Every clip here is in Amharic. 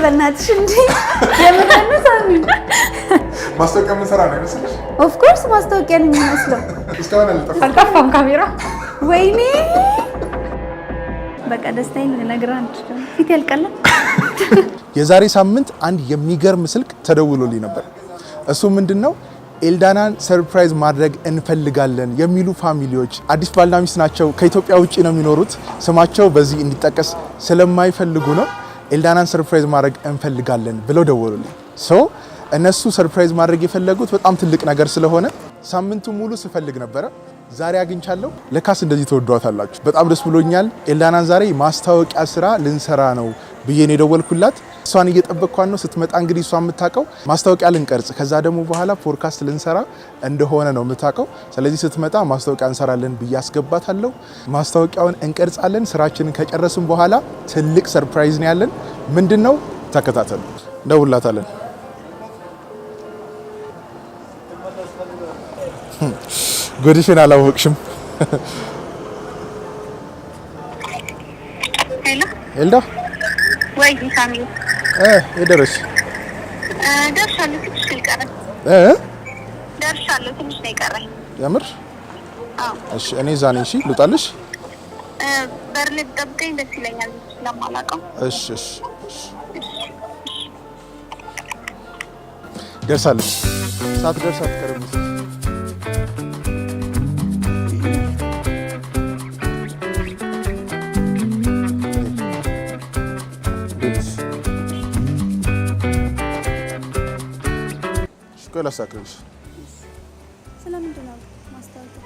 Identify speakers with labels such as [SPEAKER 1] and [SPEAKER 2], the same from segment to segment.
[SPEAKER 1] በእናትሽ እንዴ የምትነሳሚ
[SPEAKER 2] ማስታወቂያ ምን ሰራ ነው ይመስልሽ?
[SPEAKER 1] ኦፍ ኮርስ ማስታወቂያ ነው የሚመስለው።
[SPEAKER 2] እስካሁን
[SPEAKER 3] አልጠፋም ካሜራ።
[SPEAKER 1] ወይኔ በቃ ደስታዬን ልነግርህ አንችልም። ፊት ያልቀለ
[SPEAKER 2] የዛሬ ሳምንት አንድ የሚገርም ስልክ ተደውሎልኝ ነበር። እሱ ምንድነው ኤልዳናን ሰርፕራይዝ ማድረግ እንፈልጋለን የሚሉ ፋሚሊዎች አዲስ ባልና ሚስት ናቸው፣ ከኢትዮጵያ ውጪ ነው የሚኖሩት፣ ስማቸው በዚህ እንዲጠቀስ ስለማይፈልጉ ነው ኤልዳናን ሰርፕራይዝ ማድረግ እንፈልጋለን ብለው ደወሉልኝ። እነሱ ሰርፕራይዝ ማድረግ የፈለጉት በጣም ትልቅ ነገር ስለሆነ ሳምንቱ ሙሉ ስፈልግ ነበረ። ዛሬ አግኝቻለሁ። ለካስ እንደዚህ ተወዷታላችሁ። በጣም ደስ ብሎኛል። ኤልዳናን ዛሬ ማስታወቂያ ስራ ልንሰራ ነው ብዬ ነው የደወልኩላት። እሷን እየጠበቅኳት ነው። ስትመጣ እንግዲህ እሷ የምታውቀው ማስታወቂያ ልንቀርጽ ከዛ ደግሞ በኋላ ፖድካስት ልንሰራ እንደሆነ ነው የምታውቀው። ስለዚህ ስትመጣ ማስታወቂያ እንሰራለን ብዬ አስገባታለሁ። ማስታወቂያውን እንቀርጻለን። ስራችንን ከጨረስን በኋላ ትልቅ ሰርፕራይዝ ነው ያለን። ምንድነው? ተከታተሉ። እንደውላታለን። ጉድሽን አላወቅሽም። ኤልዳ
[SPEAKER 4] ወይ ሳሚ
[SPEAKER 2] የደረሽ
[SPEAKER 4] ደርሻለሁ። ትንሽ ነው የቀረኝ። ደርሻለሁ። ትንሽ ነው የቀረኝ።
[SPEAKER 2] የምር?
[SPEAKER 4] አዎ።
[SPEAKER 2] እሺ እኔ እዛ ነኝ። እሺ ልውጣልሽ?
[SPEAKER 4] በር ላይ ብጠብቀኝ ደስ ይለኛል ስለማላውቀው።
[SPEAKER 2] እሺ እሺ ደርሳለች። ሳትደርስ አትቀርም። ላሳክልሽ።
[SPEAKER 1] ስለምንድን ነው ማስታወቂያ?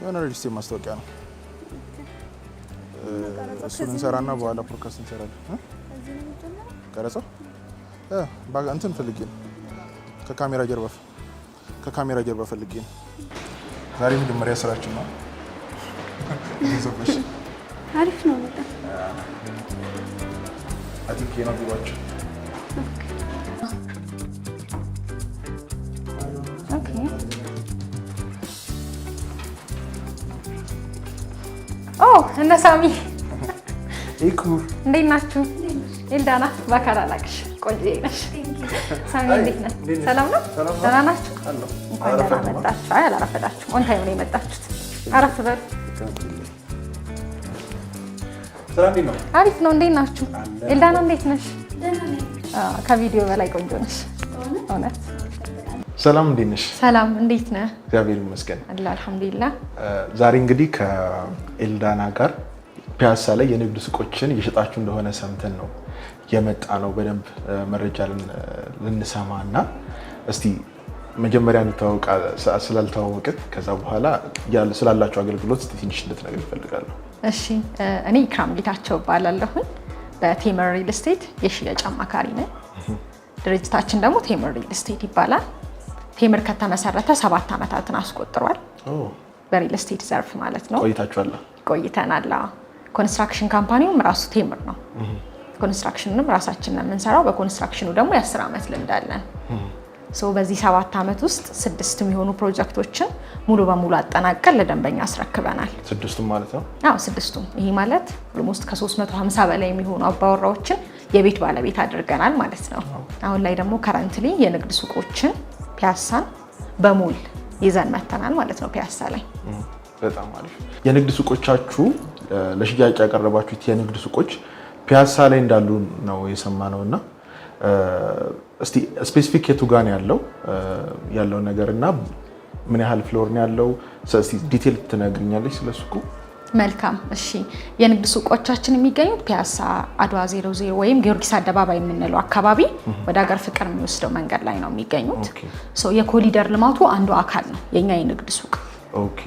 [SPEAKER 2] የሆነ ሬጅስትሪ ማስታወቂያ ነው። እሱን እንሰራና በኋላ ፖድካስት እንሰራለን። ቀረጻው እንትን ፈልጌ ነው ከካሜራ ጀርባ ፈልጌ ነው። ዛሬ መጀመሪያ ስራችን ነው።
[SPEAKER 1] አሪፍ ነው በጣም
[SPEAKER 2] አቲክ ነው ቢሏቸው።
[SPEAKER 3] እነ ሳሚ
[SPEAKER 2] ኢኩ
[SPEAKER 3] እንዴት ናችሁ? ኤልዳና በአካል አላውቅሽ፣ ቆንጆ ነሽ። ሳሚ እንዴት ነህ? ሰላም ነው? ደህና ናችሁ? እንኳን ደህና መጣችሁ። አይ አላረፈዳችሁም፣ ኦን ታይም ነው የመጣችሁት። አረፍ በሉ። አሪፍ ነው። እንዴት ናችሁ? ኤልዳና እንዴት ነሽ? ከቪዲዮ በላይ ቆንጆ ነሽ እውነት።
[SPEAKER 2] ሰላም እንዴት ነሽ?
[SPEAKER 3] ሰላም እንዴት ነህ?
[SPEAKER 2] እግዚአብሔር ይመስገን
[SPEAKER 3] አለ አልሐምዱሊላህ።
[SPEAKER 2] ዛሬ እንግዲህ ከኤልዳና ጋር ፒያሳ ላይ የንግድ ሱቆችን እየሸጣችሁ እንደሆነ ሰምተን ነው የመጣ ነው በደንብ መረጃ ልንሰማና እስቲ መጀመሪያ እንተዋወቅ ስላልተዋወቅን ከዛ በኋላ ስላላችሁ አገልግሎት ትንሽ እንድትነግር እፈልጋለሁ።
[SPEAKER 3] እሺ እኔ ኢክራም ጌታቸው እባላለሁ። በቴምር ሪል ስቴት የሽያጭ አማካሪ ነኝ። ድርጅታችን ደግሞ ቴምር ሪል ስቴት ይባላል። ቴምር ከተመሰረተ 7 ዓመታትን አስቆጥሯል። በሪል ስቴት ዘርፍ ማለት ነው። ቆይተናል። ኮንስትራክሽን ካምፓኒውም ራሱ ቴምር ነው። ኮንስትራክሽኑንም ራሳችን ነው የምንሰራው። በኮንስትራክሽኑ ደግሞ የ10 ዓመት ልምድ አለን። በዚህ 7 ዓመት ውስጥ 6 የሚሆኑ ፕሮጀክቶችን ሙሉ በሙሉ አጠናቀን ለደንበኛ አስረክበናል።
[SPEAKER 2] 6ቱም ማለት ነው?
[SPEAKER 3] አዎ 6ቱም። ይሄ ማለት ኦልሞስት ከ350 በላይ የሚሆኑ አባወራዎችን የቤት ባለቤት አድርገናል ማለት ነው። አሁን ላይ ደግሞ ከረንትሊ የንግድ ሱቆችን ፒያሳን በሙሉ ይዘን መተናል ማለት ነው። ፒያሳ ላይ
[SPEAKER 2] በጣም አሪፍ። የንግድ ሱቆቻችሁ ለሽያጭ ያቀረባችሁት የንግድ ሱቆች ፒያሳ ላይ እንዳሉ ነው የሰማነውና እስቲ ስፔሲፊክ የቱ ጋር ነው ያለው ነገርና ምን ያህል ፍሎር ነው ያለው? እስቲ ዲቴል ትነግሪኛለሽ ስለሱቁ?
[SPEAKER 3] መልካም እሺ። የንግድ ሱቆቻችን የሚገኙት ፒያሳ አድዋ 00 ወይም ጊዮርጊስ አደባባይ የምንለው አካባቢ ወደ ሀገር ፍቅር የሚወስደው መንገድ ላይ ነው የሚገኙት። የኮሊደር ልማቱ አንዱ አካል ነው የኛ የንግድ ሱቅ።
[SPEAKER 2] ኦኬ።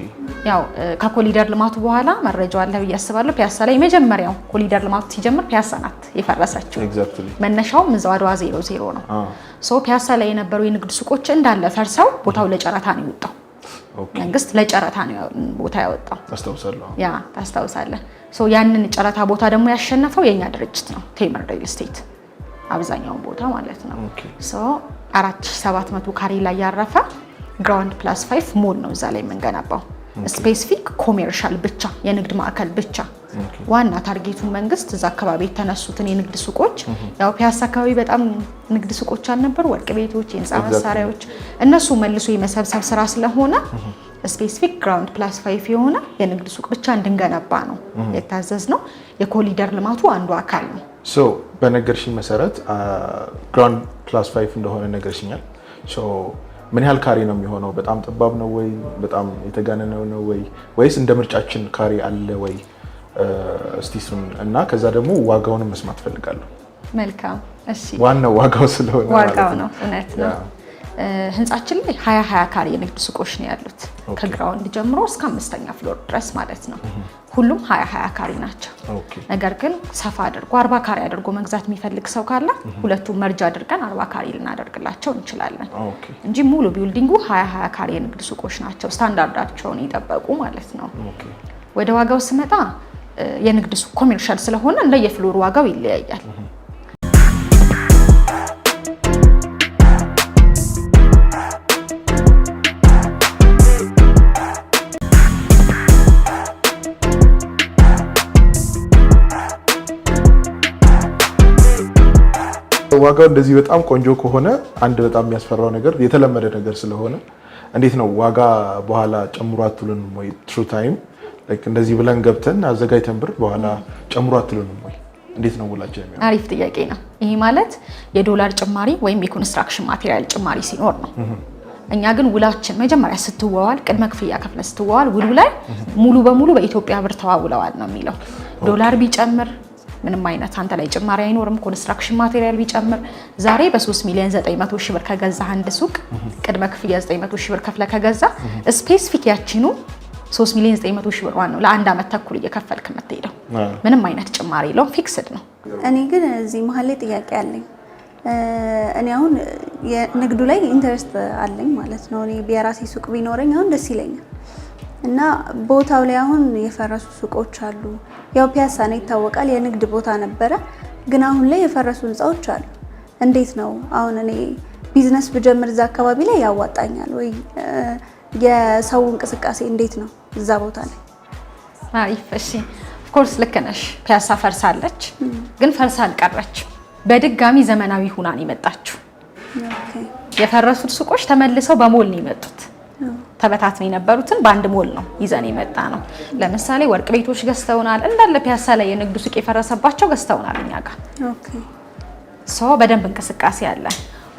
[SPEAKER 3] ያው ከኮሊደር ልማቱ በኋላ መረጃው አለ ብዬ አስባለሁ። ፒያሳ ላይ መጀመሪያው ኮሊደር ልማቱ ሲጀምር ፒያሳ ናት የፈረሰችው። መነሻው እዛው አድዋ 00 ነው። ፒያሳ ላይ የነበሩ የንግድ ሱቆች እንዳለ ፈርሰው ቦታው ለጨረታ ነው የወጣው። መንግስት ለጨረታ ነው ቦታ ያወጣው። ታስታውሳለህ? ያንን ጨረታ ቦታ ደግሞ ያሸነፈው የኛ ድርጅት ነው ቴምር ሪል ስቴት አብዛኛውን ቦታ ማለት ነው። 4700 ካሬ ላይ ያረፈ ግራውንድ +5 ሞል ነው እዛ ላይ የምንገነባው። ስፔሲፊክ ኮሜርሻል ብቻ የንግድ ማዕከል ብቻ ዋና ታርጌቱን መንግስት እዛ አካባቢ የተነሱትን የንግድ ሱቆች ያው ፒያሳ አካባቢ በጣም ንግድ ሱቆች አልነበሩ ወርቅ ቤቶች የህንፃ መሳሪያዎች እነሱ መልሶ የመሰብሰብ ስራ ስለሆነ ስፔሲፊክ ግራውንድ +5 የሆነ የንግድ ሱቅ ብቻ እንድንገነባ ነው የታዘዝነው የኮሪደር ልማቱ አንዱ አካል ነው
[SPEAKER 2] ሶ በነገርሽኝ መሰረት ግራውንድ +5 እንደሆነ ነገርሽኛል ሶ ምን ያህል ካሬ ነው የሚሆነው በጣም ጠባብ ነው ወይ በጣም የተጋነነ ነው ወይ ወይስ እንደ ምርጫችን ካሬ አለ ወይ እስቲሱን እና ከዛ ደግሞ ዋጋውን መስማት ፈልጋለሁ
[SPEAKER 3] መልካም እሺ
[SPEAKER 2] ዋናው ዋጋው ስለሆነ
[SPEAKER 3] ዋጋው ነው እውነት ነው ህንጻችን ላይ 20 ካሬ የንግድ ሱቆች ነው ያሉት ከግራውንድ ጀምሮ እስከ 5ኛ ፍሎር ድረስ ማለት ነው ሁሉም 20 ካሬ ናቸው ነገር ግን ሰፋ አድርጎ 40 ካሬ አድርጎ መግዛት የሚፈልግ ሰው ካለ ሁለቱም መርጃ አድርገን 40 ካሬ ልናደርግላቸው እንችላለን እንጂ ሙሉ ቢልዲንጉ 20 ካሬ የንግድ ሱቆች ናቸው ስታንዳርዳቸውን ይጠበቁ ማለት ነው ወደ ዋጋው ስመጣ የንግድ ሱቅ ኮሜርሻል ስለሆነ እንደየፍሎር ዋጋው ይለያያል
[SPEAKER 2] ዋጋው እንደዚህ በጣም ቆንጆ ከሆነ አንድ በጣም የሚያስፈራው ነገር የተለመደ ነገር ስለሆነ እንዴት ነው ዋጋ በኋላ ጨምሮ አትሉንም ወይ ትሩ ታይም ላይክ እንደዚህ ብለን ገብተን አዘጋጅተን ብር በኋላ ጨምሮ አትሉንም ወይ እንዴት ነው ውላችን የሚሆነው
[SPEAKER 3] አሪፍ ጥያቄ ነው ይሄ ማለት የዶላር ጭማሪ ወይም የኮንስትራክሽን ማቴሪያል ጭማሪ ሲኖር ነው እኛ ግን ውላችን መጀመሪያ ስትዋዋል ቅድመ ክፍያ ከፍለ ስትዋዋል ውሉ ላይ ሙሉ በሙሉ በኢትዮጵያ ብር ተዋውለዋል ነው የሚለው ዶላር ቢጨምር ምንም አይነት አንተ ላይ ጭማሪ አይኖርም ኮንስትራክሽን ማቴሪያል ቢጨምር ዛሬ በ3,900,000 ብር ከገዛ አንድ ሱቅ ቅድመ ክፍያ 900,000 ብር ከፍለ ከገዛ ስፔሲፊክ ያቺኑ 3,900,000 ብር ነው ለአንድ አመት ተኩል እየከፈልክ የምትሄደው ምንም አይነት ጭማሪ የለውም ፊክስድ ነው
[SPEAKER 1] እኔ ግን እዚህ መሀል ላይ ጥያቄ አለኝ እኔ አሁን የንግዱ ላይ ኢንተረስት አለኝ ማለት ነው እኔ የራሴ ሱቅ ቢኖረኝ አሁን ደስ ይለኛል እና ቦታው ላይ አሁን የፈረሱ ሱቆች አሉ ያው ፒያሳ ነው ይታወቃል የንግድ ቦታ ነበረ ግን አሁን ላይ የፈረሱ ህንጻዎች አሉ እንዴት ነው አሁን እኔ ቢዝነስ ብጀምር እዛ አካባቢ ላይ ያዋጣኛል ወይ የሰው እንቅስቃሴ እንዴት ነው እዛ ቦታ ላይ
[SPEAKER 3] አሪፍ እሺ ኦፍ ኮርስ ልክ ነሽ ፒያሳ ፈርሳለች ግን ፈርሳ አልቀረች በድጋሚ ዘመናዊ ሁናን ይመጣችሁ ኦኬ የፈረሱት ሱቆች ተመልሰው በሞል ነው የመጡት ተበታትነው የነበሩትን በአንድ ሞል ነው ይዘን የመጣ ነው ለምሳሌ ወርቅ ቤቶች ገዝተውናል እንዳለ ፒያሳ ላይ የንግዱ ሱቅ የፈረሰባቸው ገዝተውናል እኛ ጋር
[SPEAKER 1] ኦኬ
[SPEAKER 3] ሶ በደንብ እንቅስቃሴ አለ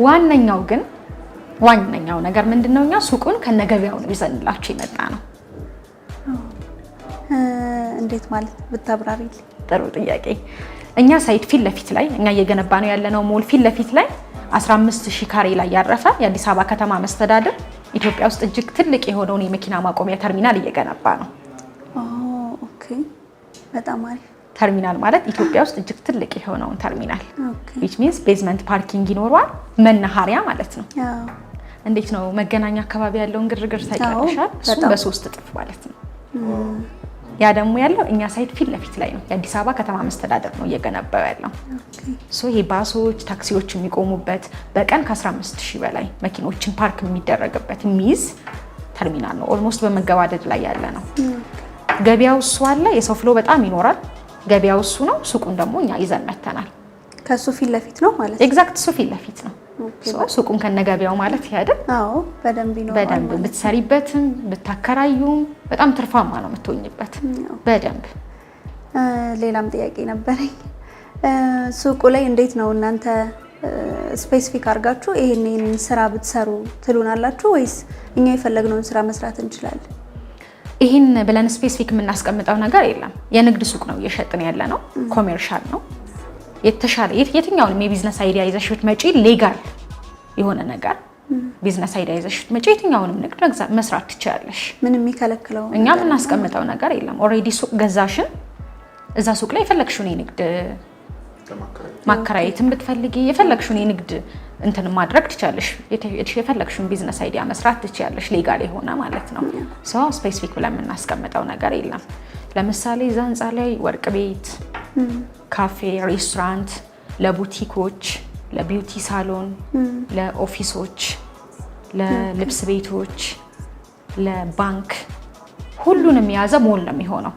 [SPEAKER 3] ዋነኛው ነገር ምንድነው እኛ ሱቁን ከነገበያው ነው ይዘንላችሁ የመጣ ነው
[SPEAKER 1] እንዴት ማለት ብታብራሪልኝ
[SPEAKER 3] ጥሩ ጥያቄ እኛ ሳይት ፊት ለፊት ላይ እኛ እየገነባ ነው ያለነው ሞል ፊት ለፊት ላይ 15000 ካሬ ላይ ያረፈ የአዲስ አበባ ከተማ መስተዳድር ኢትዮጵያ ውስጥ እጅግ ትልቅ የሆነውን የመኪና ማቆሚያ ተርሚናል እየገነባ ነው
[SPEAKER 1] ኦኬ በጣም አሪፍ
[SPEAKER 3] ተርሚናል ማለት ኢትዮጵያ ውስጥ እጅግ ትልቅ የሆነውን ተርሚናል which means ቤዝመንት ፓርኪንግ ይኖረዋል መናኸሪያ ማለት ነው እንዴት ነው መገናኛ አካባቢ ያለውን ግርግር ታይቀርሻል እሱ በ3 እጥፍ ማለት ነው ያ ደግሞ ያለው እኛ ሳይት ፊት ለፊት ላይ ነው የአዲስ አበባ ከተማ መስተዳድር ነው እየገነባው ያለው ሶ ይሄ ባሶች ታክሲዎች የሚቆሙበት በቀን ከ15000 በላይ መኪኖችን ፓርክ የሚደረግበት ሚዝ ተርሚናል ነው ኦልሞስት በመገባደድ ላይ ያለ ነው ገበያው እሱ አለ የሰው ፍሎ በጣም ይኖራል ገበያው እሱ ነው ሱቁን ደግሞ እኛ ይዘን መተናል
[SPEAKER 1] ከሱ ፊት ለፊት ነው ማለት
[SPEAKER 3] ኤግዛክት ሱ ፊት ለፊት ነው ሱቁን ከነገበያው ማለት ያደም
[SPEAKER 1] አዎ በደንብ ነው
[SPEAKER 3] በደንብ ብትሰሪበትም ብታከራዩም በጣም ትርፋማ ነው የምትሆኝበት በደንብ
[SPEAKER 1] ሌላም ጥያቄ ነበረኝ ሱቁ ላይ እንዴት ነው እናንተ ስፔሲፊክ አርጋችሁ ይሄንን ስራ ብትሰሩ ትሉናላችሁ ወይስ እኛ የፈለግነውን ስራ መስራት እንችላለን
[SPEAKER 3] ይሄን ብለን ስፔሲፊክ የምናስቀምጠው ነገር የለም የንግድ ሱቅ ነው እየሸጥን ያለ ነው ኮሜርሻል ነው የተሻለ የትኛውንም የቢዝነስ አይዲያ ይዘሽ ብትመጪ ሌጋል የሆነ ነገር ቢዝነስ አይዲያ ይዘሽ ብትመጪ የትኛውንም ንግድ መስራት ትችያለሽ
[SPEAKER 1] ምንም የሚከለክለው
[SPEAKER 3] እኛ የምናስቀምጠው ነገር የለም ኦሬዲ ሱቅ ገዛሽን እዛ ሱቅ ላይ የፈለግሽውን የንግድ ማከራየትም ብትፈልጊ የፈለግሽውን የንግድ እንትን ማድረግ ትችያለሽ የፈለግሽውን ቢዝነስ አይዲያ መስራት ትችያለሽ ሌጋል የሆነ ማለት ነው ሶ ስፔሲፊክ ብለን የምናስቀምጠው ነገር የለም ለምሳሌ እዛ ህንፃ ላይ ወርቅ ቤት ካፌ ሬስቶራንት ለቡቲኮች ለቢዩቲ ሳሎን ለኦፊሶች ለልብስ ቤቶች ለባንክ ሁሉንም የያዘ ሞል ነው የሚሆነው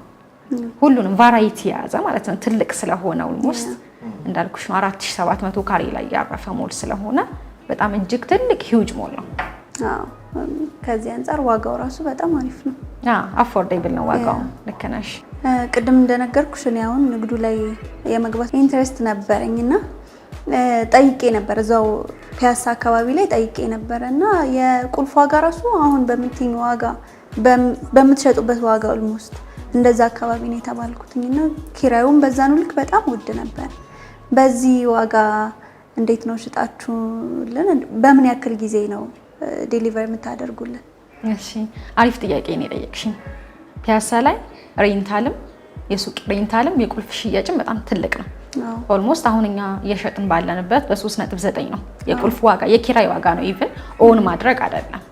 [SPEAKER 3] ሁሉንም ቫራይቲ የያዘ ማለት ነው። ትልቅ ስለሆነ ኦልሞስት እንዳልኩሽ ነው 4700 ካሬ ላይ ያረፈ ሞል ስለሆነ በጣም እጅግ ትልቅ ሂውጅ ሞል ነው።
[SPEAKER 1] ከዚህ አንፃር ዋጋው ራሱ በጣም አሪፍ ነው።
[SPEAKER 3] አፎርዴብል ነው ዋጋው። ልክ ነሽ።
[SPEAKER 1] ቅድም እንደነገርኩሽ እኔ አሁን ንግዱ ላይ የመግባት ኢንትረስት ነበረኝና ጠይቄ ነበር፣ እዛው ፒያሳ አካባቢ ላይ ጠይቄ ነበር እና የቁልፍ ዋጋ ራሱ አሁን በምትኝ ዋጋ በምትሸጡበት ዋጋ ኦልሞስት እንደዛ አካባቢ ነው የተባልኩትኝና ኪራዩም በዛኑ ልክ በጣም ውድ ነበር። በዚህ ዋጋ እንዴት ነው ሽጣችሁልን? በምን ያክል ጊዜ ነው ዴሊቨር የምታደርጉልን?
[SPEAKER 3] እሺ አሪፍ ጥያቄ ነው የጠየቅሽኝ። ፒያሳ ላይ ሬንታልም የሱቅ ሬንታልም የቁልፍ ሽያጭም በጣም ትልቅ ነው። ኦልሞስት አሁን እኛ እየሸጥን ባለንበት በ3.9 ነው የቁልፍ ዋጋ። የኪራይ ዋጋ ነው፣ ኢቭን ኦን ማድረግ አይደለም።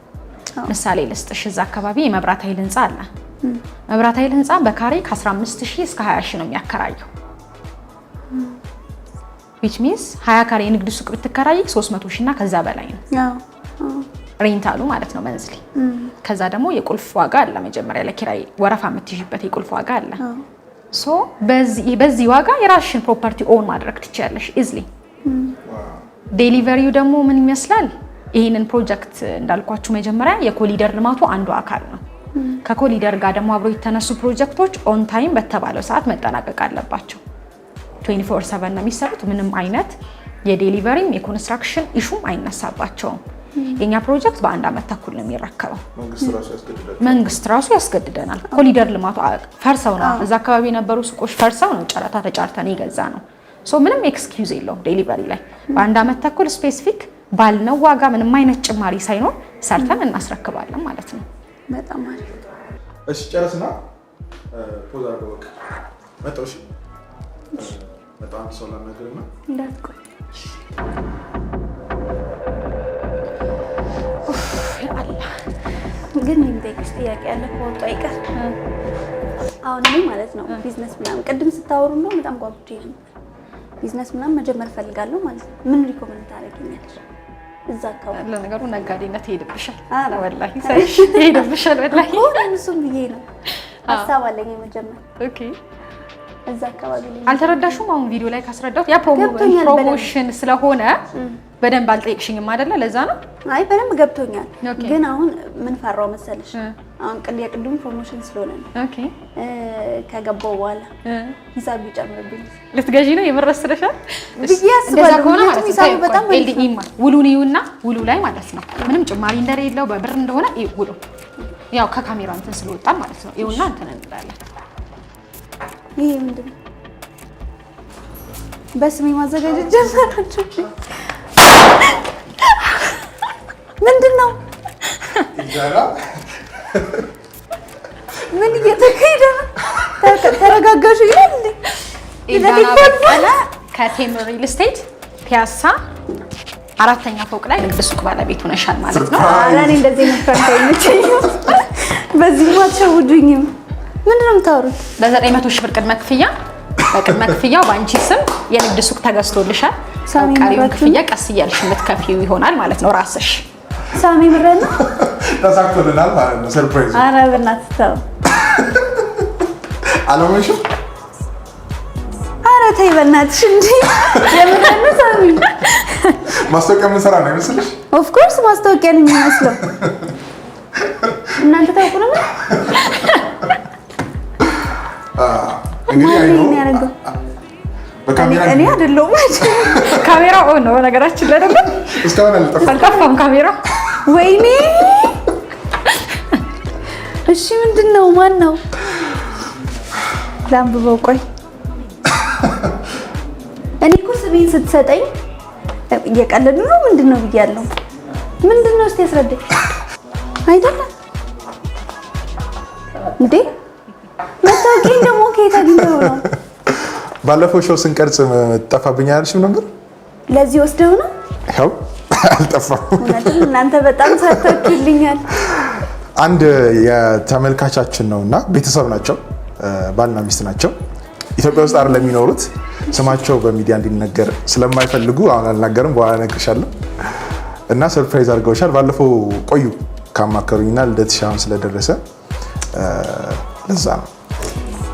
[SPEAKER 3] ምሳሌ ልስጥሽ፣ እዛ አካባቢ የመብራት ኃይል ህንፃ አለ። መብራት ኃይል ህንፃ በካሬ ከ15000 እስከ 20000 ነው የሚያከራየው። which means 20 ካሬ የንግድ ሱቅ ብትከራይ 300000 እና ከዛ በላይ ነው ሬንታሉ ማለት ነው መንዝሊ። ከዛ ደግሞ የቁልፍ ዋጋ አለ። መጀመሪያ ለኪራይ ወረፋ የምትይዥበት የቁልፍ ዋጋ አለ። ሶ በዚህ ዋጋ የራስሽን ፕሮፐርቲ ኦን ማድረግ ትችያለሽ ኢዝሊ። ዴሊቨሪው ደግሞ ምን ይመስላል? ይሄንን ፕሮጀክት እንዳልኳችሁ መጀመሪያ የኮሊደር ልማቱ አንዱ አካል ነው። ከኮሊደር ጋር ደግሞ አብሮ የተነሱ ፕሮጀክቶች ኦን ታይም በተባለው ሰዓት መጠናቀቅ አለባቸው። 24/7 ነው የሚሰሩት። ምንም አይነት የዴሊቨሪም የኮንስትራክሽን ኢሹም አይነሳባቸውም። የኛ ፕሮጀክት በአንድ አመት ተኩል ነው የሚረከበው። መንግስት ራሱ ያስገድደናል። ኮሊደር ልማቱ ፈርሰው ነው እዛ አካባቢ የነበሩ ሱቆች ፈርሰው ነው ጨረታ ተጫርተን የገዛ ነው። ሶ ምንም ኤክስኪውዝ የለውም። ዴሊቨሪ ላይ በአንድ አመት ተኩል ስፔሲፊክ ባልነው ዋጋ ምንም አይነት ጭማሪ ሳይኖር ሰርተን እናስረክባለን ማለት ነው።
[SPEAKER 1] በጣም አሪፍ።
[SPEAKER 2] እሺ ጨረስና ፖዝ አድርገው በቃ መጣው። እሺ በጣም ሰው ለነገርና
[SPEAKER 1] እንዳትቆይ ግን የሚጠይቅሽ ጥያቄ ያለ ከወጣ አይቀር አሁን እኔ ማለት ነው ቢዝነስ ምናምን ቅድም ስታወሩ ነው በጣም ጓጉቼ ነበር። ቢዝነስ ምናምን መጀመር ፈልጋለሁ ማለት ነው። ምን ሪኮመንድ ታደርጊኛለሽ? እዛ አካባቢ
[SPEAKER 3] ለነገሩ ነጋዴነት ይሄድብሻል። ወላሂ ሳይሽ ይሄድብሻል። ወላሂ
[SPEAKER 1] እሱም ብዬ ነው ሀሳብ አለኝ የመጀመር።
[SPEAKER 3] ኦኬ
[SPEAKER 1] እዛ አካባቢ ላይ
[SPEAKER 3] አልተረዳሽም? አሁን ቪዲዮ ላይ ካስረዳሁት ያ ፕሮሞሽን ስለሆነ በደንብ አልጠየቅሽኝም አይደለ? ለዛ ነው።
[SPEAKER 1] አይ በደንብ ገብቶኛል። ግን አሁን ምን ፈራው መሰለሽ? አሁን ቅድም ፕሮሞሽን ስለሆነ ነው።
[SPEAKER 3] ኦኬ
[SPEAKER 1] ከገባው በኋላ ሂሳብ ይጨምርብኝ
[SPEAKER 3] ልትገዢ ነው የምረስረሻል
[SPEAKER 1] ቢያስ
[SPEAKER 3] ባለሆነ ማለት ነው። በጣም ኤልዲኢማ ውሉን ይውና ውሉ ላይ ማለት ነው ምንም ጭማሪ እንደሌለው በብር እንደሆነ ውሉ ያው ከካሜራ እንትን ስለወጣ ማለት ነው። ይውና እንትን እንላለን።
[SPEAKER 1] ይሄ ምንድን ነው? በስሜ ማዘጋጀት ጀመራችሁ? ምንድን ነው? ምን እየተካሄደ ነው? ተረጋጋሹ ይላል እንዴ?
[SPEAKER 3] ኢልዳና በቀለ ከቴምር ሪል ስቴት ፒያሳ 4ኛ ፎቅ ላይ ንግድ ሱቅ ባለቤት ሆነሻል ማለት ነው።
[SPEAKER 1] እኔ እንደዚህ ነው ፈንታይነኝ። በዚህ ማትሸውዱኝም። ምንድነው የምታወሩት?
[SPEAKER 3] በ900 ሺህ ብር ቅድመ ክፍያ፣ በቅድመ ክፍያው በአንቺ ስም የንግድ ሱቅ ተገዝቶልሻል። ቀሪውን ክፍያ ቀስ እያልሽ የምትከፊው ይሆናል ማለት ነው ራስሽ።
[SPEAKER 1] ሳሚ ምረና
[SPEAKER 2] ተሳክቶልናል ማለት ነው። ሰርፕራይዝ።
[SPEAKER 1] ኧረ በእናትህ ተው።
[SPEAKER 2] አለሞሽም
[SPEAKER 1] ኧረ ተይ በእናትሽ እንዴ! የምረና ሳሚ
[SPEAKER 2] ማስታወቂያ ምን ሰራ ነው ይመስልሽ?
[SPEAKER 1] ኦፍ ኮርስ ማስታወቂያ ነው የሚመስለው። እናንተ ታውቁ ነው? እንግዲህ አይኑ በካሜራ እኔ አይደለሁም።
[SPEAKER 3] ካሜራው ኦን ነው ነገራችን ላይ ደግሞ
[SPEAKER 2] እስካሁን
[SPEAKER 3] አልጠፋም ካሜራ።
[SPEAKER 1] ወይኔ እሺ ምንድነው? ማን ነው? ላምብበው። ቆይ እኔ እኮ ስሜን ስትሰጠኝ እየቀለዱ ነው ምንድነው ብያለሁ። ምንድነው እስቲ ያስረዳኝ። አይደለም እንዴ መታወቂያ ደግሞ ከየት አግኝተው ነው?
[SPEAKER 2] ባለፈው ሾው ስንቀርጽ ጠፋብኝ አልሽም ነበር?
[SPEAKER 1] ለዚህ ወስደው ነው?
[SPEAKER 2] ያው አልጠፋም።
[SPEAKER 1] እውነትም እናንተ በጣም ሳትወክልኛል።
[SPEAKER 2] አንድ የተመልካቻችን ነውና ቤተሰብ ናቸው፣ ባልና ሚስት ናቸው። ኢትዮጵያ ውስጥ አይደለም የሚኖሩት። ስማቸው በሚዲያ እንዲነገር ስለማይፈልጉ አሁን አልናገርም፣ በኋላ እነግርሻለሁ። እና ሰርፕራይዝ አድርገውሻል። ባለፈው ቆዩ ካማከሩኝና ልደትሽ አሁን ስለደረሰ ለዛ ነው።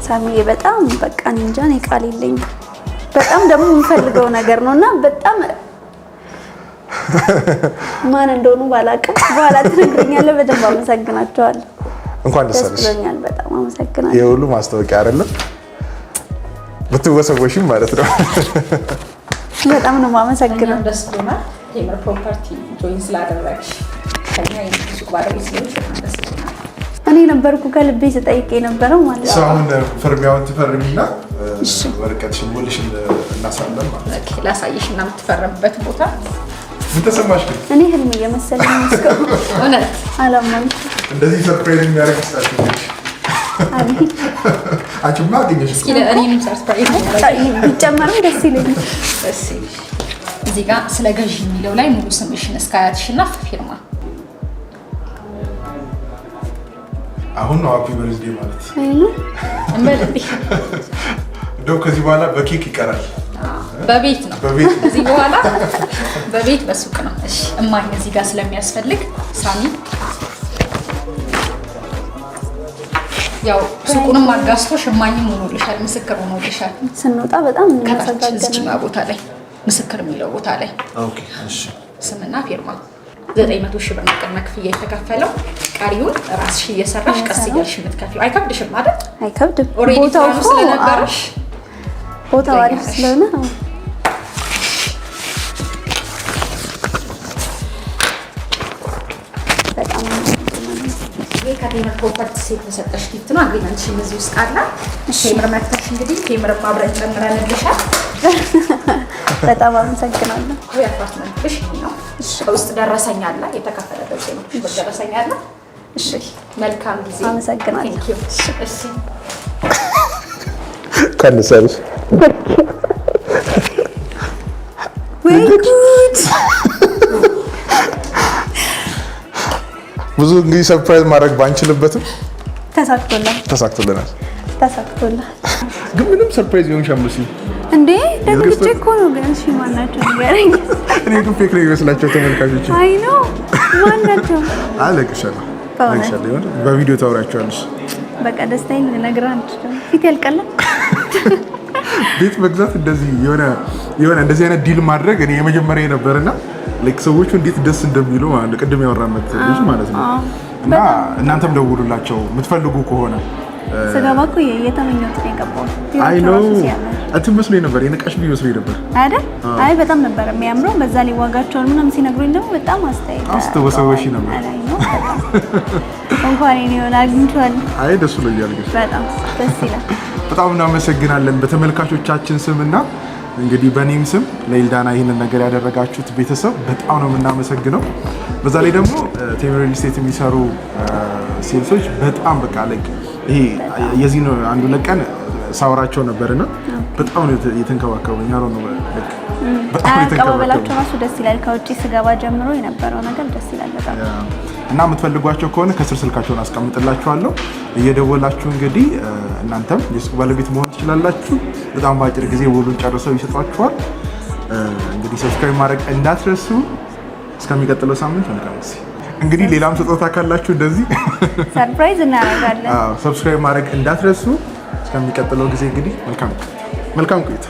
[SPEAKER 1] ሳሚዬ በጣም በቃ እኔ እንጃ እኔ ቃል የለኝም። በጣም ደግሞ የምፈልገው ነገር ነውና በጣም ማን እንደሆኑ ባላውቅም በኋላ ትነግረኛለህ። በደንብ አመሰግናቸዋለሁ።
[SPEAKER 2] እንኳን ደስ አለሽ።
[SPEAKER 1] ብሎኛል። በጣም አመሰግናለሁ።
[SPEAKER 2] ይሄ ሁሉ ማስታወቂያ አይደለም ብትወሰወሽም ማለት ነው።
[SPEAKER 1] በጣም ነው የማመሰግነው።
[SPEAKER 3] ደስ ብሎናል። ቴምር ፕሮፐርቲ ጆይን ስላደረግሽ ከኛ የሱቅ ባለቤት ስለሆንሽ ደስ ብሎናል።
[SPEAKER 1] እኔ ነበርኩ ከልቤ ስጠይቅ የነበረው ማለት ነው።
[SPEAKER 2] አሁን ፍርሚያውን ትፈርሚና ወረቀትሽን ሞልሽን እናሳለን ማለት
[SPEAKER 3] ነው። ላሳይሽ እና የምትፈረምበት ቦታ
[SPEAKER 2] ምን ተሰማሽ ግን?
[SPEAKER 1] እኔ ህልም እየመሰለኝ መስከው
[SPEAKER 3] እውነት
[SPEAKER 1] አላማንኩ
[SPEAKER 2] እንደዚህ ሰርፕራይዝ የሚያደርግ ስታችሁ
[SPEAKER 1] አሜን።
[SPEAKER 2] አንቺማ አገኘሽ
[SPEAKER 3] እስኪ ለእኔም ሰርፕራይዝ
[SPEAKER 1] ቢጨመርም ደስ ይለኛል።
[SPEAKER 3] እሺ እዚህ ጋር ስለ ገዢ የሚለው ላይ ሙሉ ስምሽን እስከ አያትሽና ፊርማ።
[SPEAKER 2] አሁን ነው ሃፒ በርዝዴ ማለት
[SPEAKER 1] አይኑ
[SPEAKER 3] እንበልጥ
[SPEAKER 2] እንደው ከዚህ በኋላ በኬክ ይቀራል።
[SPEAKER 3] በቤት ነው
[SPEAKER 2] በቤት
[SPEAKER 3] እዚህ በኋላ በቤት በሱቅ ነው። እሺ እማኝ እዚህ ጋር ስለሚያስፈልግ ሳሚ ያው ሱቁንም አጋዝቶሽ እማኝም ሆኖልሻል፣ ምስክር ሆኖልሻል።
[SPEAKER 1] ስንወጣ በጣም እናሰጋገናለን።
[SPEAKER 3] እዚህኛ ቦታ ላይ ምስክር የሚለው ቦታ ላይ
[SPEAKER 2] ኦኬ እሺ
[SPEAKER 3] ስምና ፊርማ 900 ሺህ ብር ቅድመ ክፍያ የተከፈለው፣ ቀሪውን ራስሽ እየሰራሽ ቀስ እያልሽ የምትከፊው። አይከብድሽም ማለት
[SPEAKER 1] አይከብድም።
[SPEAKER 3] ቦታው ስለነበረሽ
[SPEAKER 1] ቦታው አሪፍ ስለሆነ ነው። በጣም
[SPEAKER 3] ይሄ ከቴምር ፕሮፐርቲስ የተሰጠሽ ጊፍት ነው። አግሪመንትሽን እዚህ ውስጥ አለ። ቴምር መጥተሽ እንግዲህ ቴምር አብረን ጨምረንልሻል።
[SPEAKER 1] በጣም አመሰግናለሁ።
[SPEAKER 3] ወይ አፓርትመንትሽ ነው። ውስጥ ደረሰኝ አለ፣ የተከፈለበት ነው። ደረሰኝ አለ። እሺ መልካም ጊዜ።
[SPEAKER 1] አመሰግናለሁ።
[SPEAKER 3] እሺ
[SPEAKER 2] ከንሰርሽ
[SPEAKER 1] ወይ ጉድ!
[SPEAKER 2] ብዙ እንግዲህ ሰርፕራይዝ ማድረግ ባንችልበትም
[SPEAKER 1] ተሳክቶልናል።
[SPEAKER 2] ግን ምንም ሰርፕራይዝ ይሆን ሻምሲ
[SPEAKER 1] እንዴ ደግጬ እኮ ነው። ግን እሺ ማናቸው ንገረኝ።
[SPEAKER 2] እኔ ግን ፌክ ነው ይመስላቸው ተመልካቾች።
[SPEAKER 1] አይ ነው ማናቸው?
[SPEAKER 2] አለቅሻለሁ ይሆን በቪዲዮ ታወራቸዋለሽ።
[SPEAKER 1] በቃ ደስታዬን ልነግርህ አንችልም። ፊት ያልቀለ
[SPEAKER 2] ቤት መግዛት እንደዚህ የሆነ እንደዚህ አይነት ዲል ማድረግ እኔ የመጀመሪያ ነበርና ላይክ ሰዎቹ እንዴት ደስ እንደሚሉ ማለት ቅድም ያወራነት ልጅ ማለት ነው። እና እናንተም ደውሉላቸው የምትፈልጉ ከሆነ
[SPEAKER 1] ስገባ እኮ የተመኘሁት ነው የገባው።
[SPEAKER 2] አይ ነው እንትን መስሎኝ ነበር፣ የነቃሽ መስሎኝ ነበር
[SPEAKER 1] አይደል? አይ በጣም ነበር የሚያምረው። በዛ ላይ ዋጋቸውን ምናምን ሲነግሩኝ ደግሞ በጣም
[SPEAKER 2] አስተወሰወሽ ነበር።
[SPEAKER 1] እንኳን እኔ ሆነ አግኝቷል።
[SPEAKER 2] አይ ደስ ብሎኛል።
[SPEAKER 1] በጣም ደስ ይላል።
[SPEAKER 2] በጣም እናመሰግናለን በተመልካቾቻችን ስምና እንግዲህ በኔም ስም ለኤልዳና ይህንን ነገር ያደረጋችሁት ቤተሰብ በጣም ነው የምናመሰግነው። በዛ ላይ ደግሞ ቴምር ሪል ስቴት የሚሰሩ ሴልሶች በጣም በቃ ላይክ ይሄ የዚህ ነው አንዱ ለቀን ሳወራቸው ነበርና በጣም ነው የተንከባከቡኝ። ያለው ነው በጣም
[SPEAKER 1] አቀባበላቸው ራሱ ደስ ይላል። ከውጪ ስገባ ጀምሮ የነበረው ነገር ደስ ይላል በጣም።
[SPEAKER 2] እና የምትፈልጓቸው ከሆነ ከስር ስልካቸውን አስቀምጥላችኋለሁ። እየደወላችሁ እንግዲህ እናንተም የሱቅ ባለቤት መሆን ትችላላችሁ። በጣም በአጭር ጊዜ ውሉን ጨርሰው ይሰጧችኋል። እንግዲህ ሰብስክራይብ ማድረግ እንዳትረሱ። እስከሚቀጥለው ሳምንት መልካም ጊዜ። እንግዲህ ሌላም ስጦታ ካላችሁ እንደዚህ
[SPEAKER 1] ሰርፕራይዝ እናደርጋለን።
[SPEAKER 2] ሰብስክራይብ ማድረግ እንዳትረሱ። እስከሚቀጥለው ጊዜ እንግዲህ መልካም ቆይታ